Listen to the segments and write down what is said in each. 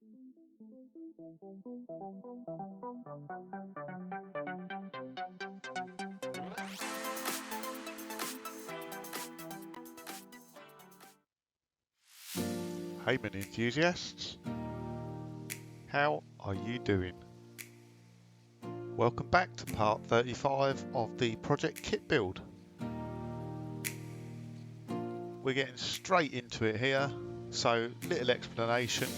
Hey mini enthusiasts, how are you doing? Welcome back to part 35 of the Project Kit build. We're getting straight into it here, so little explanation.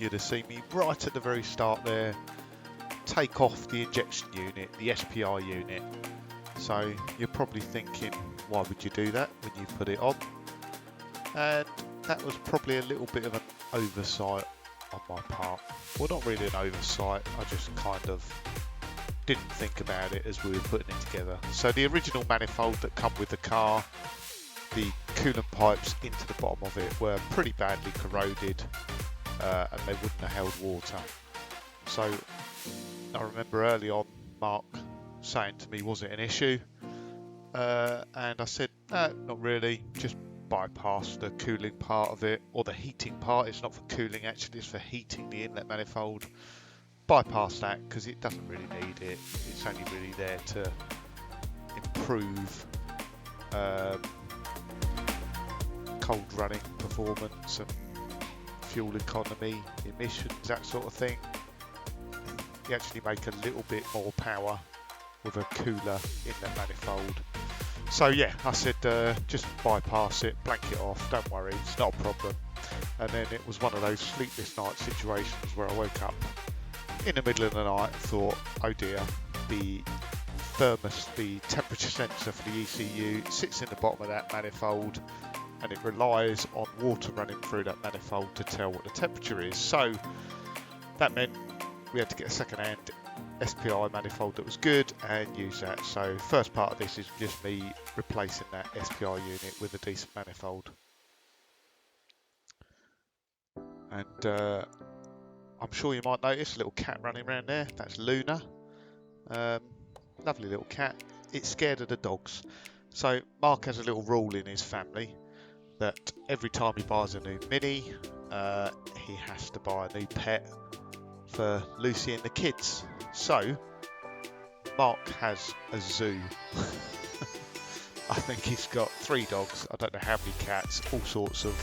You'd have seen me right at the very start there take off the injection unit, the SPI unit. So you're probably thinking, why would you do that when you put it on? And that was probably a little bit of an oversight on my part. Well, not really an oversight, I just kind of didn't think about it as we were putting it together. So the original manifold that come with the car, the coolant pipes into the bottom of it were pretty badly corroded and they wouldn't have held water. So I remember early on Mark saying to me, was it an issue? And I said, not really, just bypass the cooling part of it, or the heating part. It's not for cooling actually, it's for heating the inlet manifold. Bypass that because it doesn't really need it. It's only really there to improve cold running performance and fuel economy, emissions, that sort of thing. You actually make a little bit more power with a cooler inlet manifold. So yeah, I said just bypass it, blank it off, don't worry, it's not a problem. And then it was one of those sleepless night situations where I woke up in the middle of the night and thought, oh dear, the temperature sensor for the ECU sits in the bottom of that manifold and it relies on water running through that manifold to tell what the temperature is. So that meant we had to get a second-hand SPI manifold that was good and use that. So first part of this is just me replacing that SPI unit with a decent manifold. And I'm sure you might notice a little cat running around there. That's Luna. Lovely little cat. It's scared of the dogs. So Mark has a little rule in his family that every time he buys a new Mini, he has to buy a new pet for Lucy and the kids. So Mark has a zoo. I think he's got 3 dogs, I don't know how many cats, all sorts of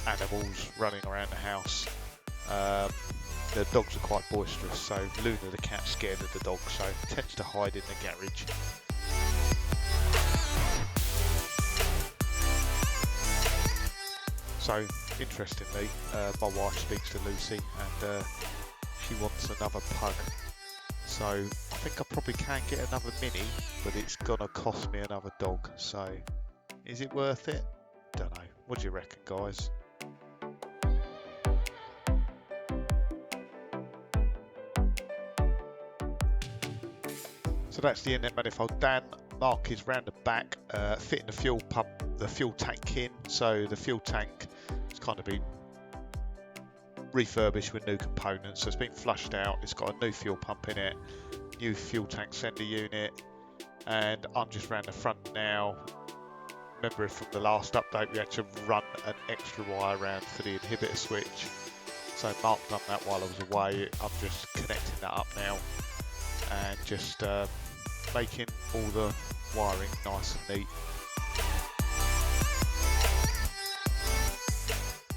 animals running around the house. The dogs are quite boisterous, so Luna the cat's scared of the dogs, so tends to hide in the garage. So interestingly, my wife speaks to Lucy and she wants another pug. So I think I probably can get another Mini, but it's gonna cost me another dog. So is it worth it? Don't know. What do you reckon, guys? So that's the inlet manifold done. Mark is round the back, fitting the fuel pump, the fuel tank in. So the fuel tank has kind of been refurbished with new components, so it's been flushed out. It's got a new fuel pump in it, new fuel tank sender unit, and I'm just round the front now. Remember from the last update we had to run an extra wire around for the inhibitor switch, so Mark done that while I was away. I'm just connecting that up now and just making all the wiring nice and neat.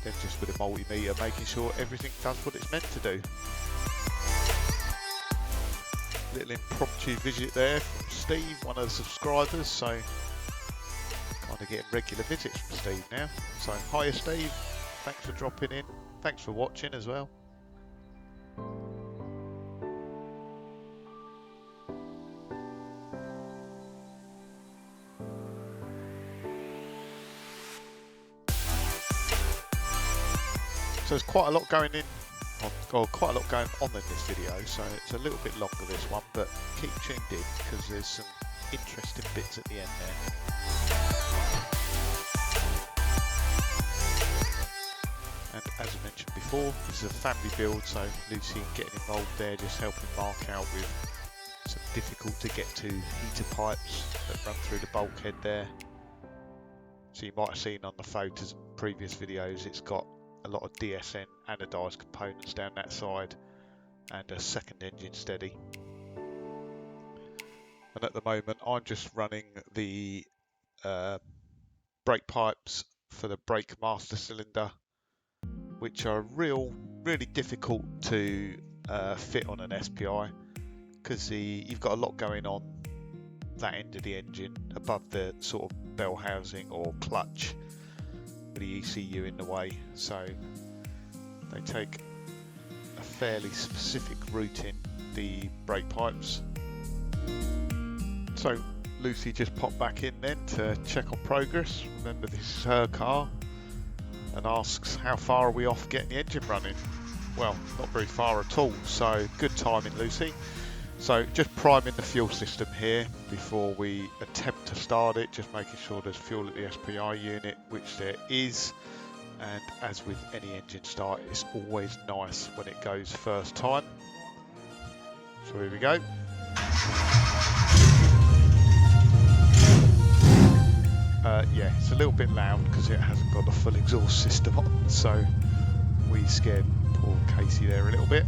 Then just with a multimeter making sure everything does what it's meant to do. Little impromptu visit there from Steve, one of the subscribers, so kind of getting regular visits from Steve now. So hiya Steve, thanks for dropping in, thanks for watching as well. So there's quite a lot going in, or quite a lot going on in this video, so it's a little bit longer this one, but keep tuned in because there's some interesting bits at the end there. And as I mentioned before, this is a family build, so Lucy getting involved there, just helping Mark out with some difficult to get to heater pipes that run through the bulkhead there. So you might have seen on the photos in previous videos, it's got a lot of DSN anodised components down that side, and a second engine steady. And at the moment I'm just running the brake pipes for the brake master cylinder, which are really difficult to fit on an SPI, because you've got a lot going on that end of the engine above the sort of bell housing or clutch with the ECU in the way, so they take a fairly specific route in the brake pipes. So Lucy just popped back in then to check on progress. Remember, this is her car, and asks how far are we off getting the engine running. Well, not very far at all, so good timing, Lucy. So just priming the fuel system here before we attempt to start it, just making sure there's fuel at the SPI unit, which there is. And as with any engine start, it's always nice when it goes first time. So here we go. Yeah, it's a little bit loud because it hasn't got the full exhaust system on, so we scared poor Casey there a little bit,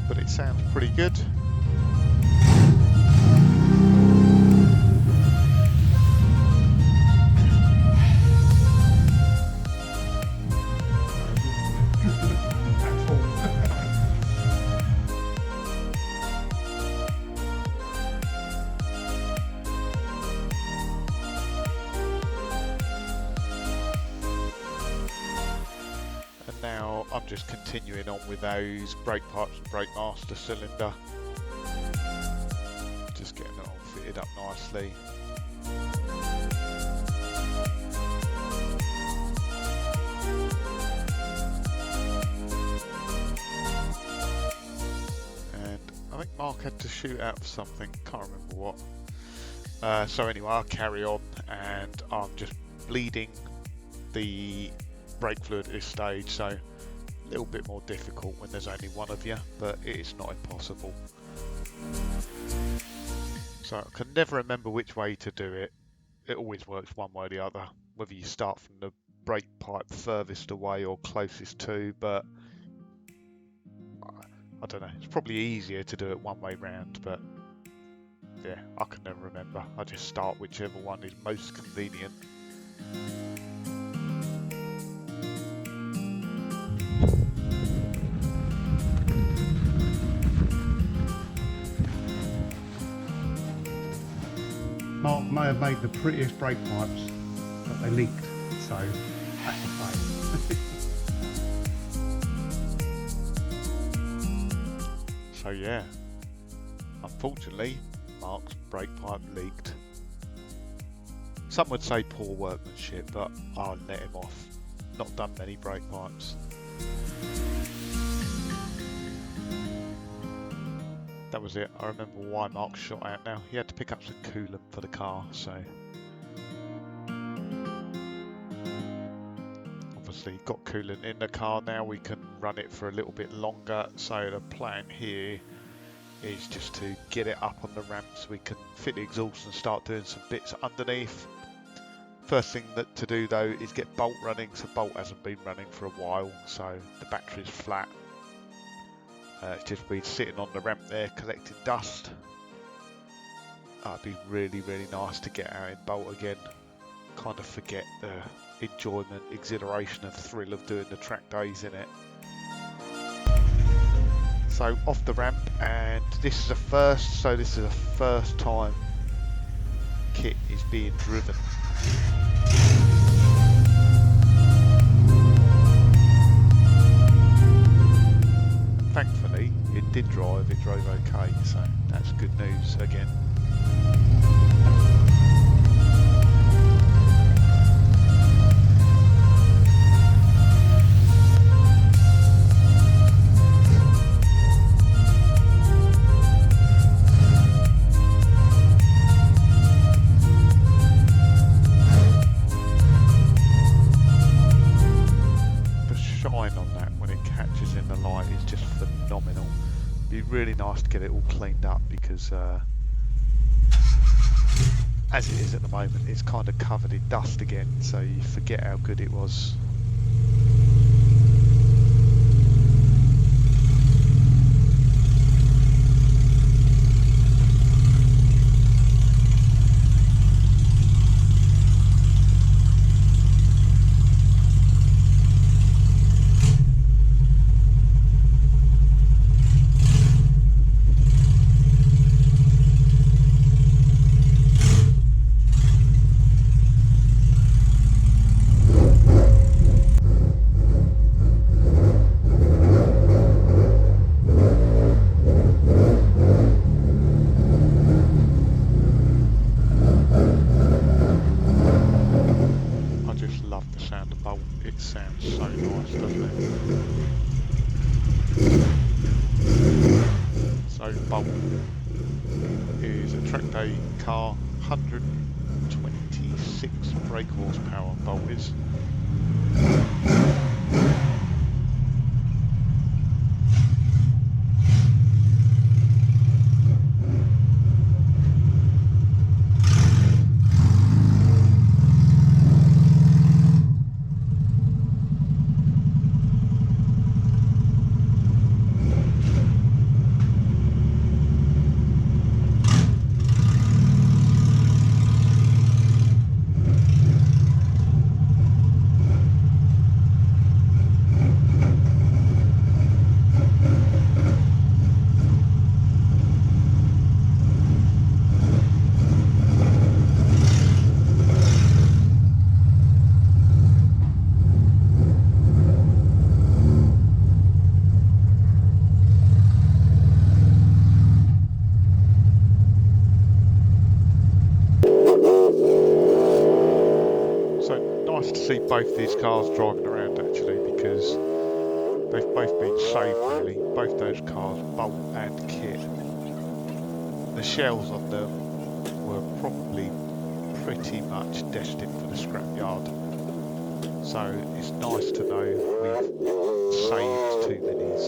but it sounds pretty good. Now I'm just continuing on with those brake pipes and brake master cylinder, just getting it all fitted up nicely. And I think Mark had to shoot out for something, can't remember what. So anyway, I'll carry on, and I'm just bleeding the brake fluid at this stage, so a little bit more difficult when there's only one of you, but it's not impossible. So I can never remember which way to do it. It always works one way or the other, whether you start from the brake pipe furthest away or closest to, but I don't know, it's probably easier to do it one way round, but yeah, I can never remember. I just start whichever one is most convenient. Mark may have made the prettiest brake pipes, but they leaked, so that's a fail. So yeah, unfortunately, Mark's brake pipe leaked. Some would say poor workmanship, but I'll let him off. Not done many brake pipes. That was it. I remember why Mark shot out now. He had to pick up some coolant for the car, so obviously got coolant in the car now. We can run it for a little bit longer. So the plan here is just to get it up on the ramp so we can fit the exhaust and start doing some bits underneath. First thing to do though is get Bolt running. So Bolt hasn't been running for a while, so the battery's flat. It's just been sitting on the ramp there collecting dust. That'd be really nice to get out in Bolt again. Kind of forget the enjoyment, exhilaration and thrill of doing the track days in it. So off the ramp, and this is a first, so this is the first time KITT is being driven. Thankfully, it did drive, it drove okay, so that's good news again. Really nice to get it all cleaned up, because as it is at the moment, it's kind of covered in dust again, so you forget how good it was. bolt is a track day car, 126 brake horsepower bolt is. Nice to see both these cars driving around actually, because they've both been saved really, both those cars, Bolt and KITT. The shells on them were probably pretty much destined for the scrapyard, so it's nice to know we've saved 2 minis.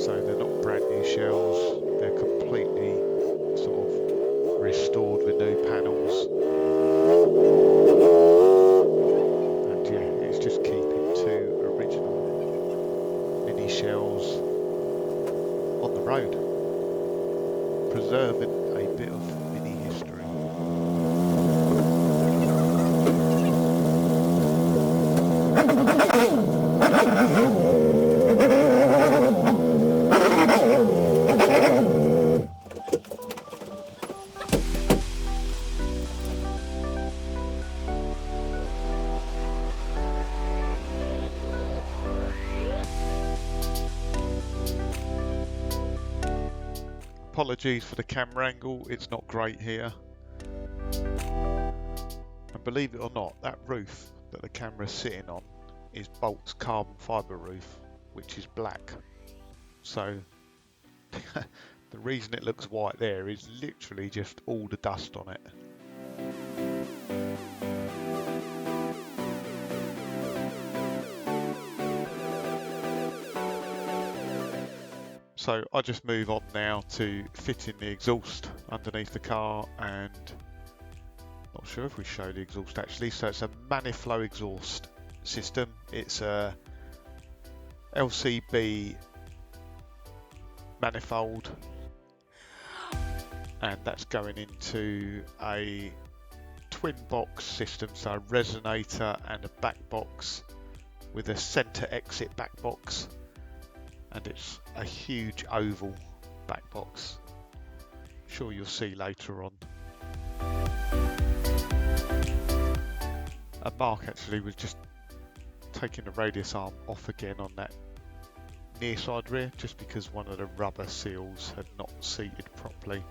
So they're not brand new shells, they're completely sort of restored with new panels. And yeah, it's just keeping 2 original mini shells on the road, preserving a bit of mini history. Apologies for the camera angle, it's not great here. And believe it or not, that roof that the camera's sitting on is Bolt's carbon fibre roof, which is black. So the reason it looks white there is literally just all the dust on it. So I just move on now to fitting the exhaust underneath the car, and not sure if we show the exhaust actually. So it's a Maniflow exhaust system. It's a LCB manifold, and that's going into a twin box system, so a resonator and a back box with a centre exit back box. And it's a huge oval back box. I'm sure you'll see later on. And Mark actually was just taking the radius arm off again on that near side rear, just because one of the rubber seals had not seated properly.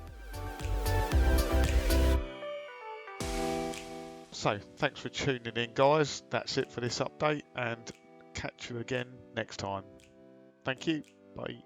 So thanks for tuning in guys, that's it for this update, and catch you again next time. Thank you. Bye.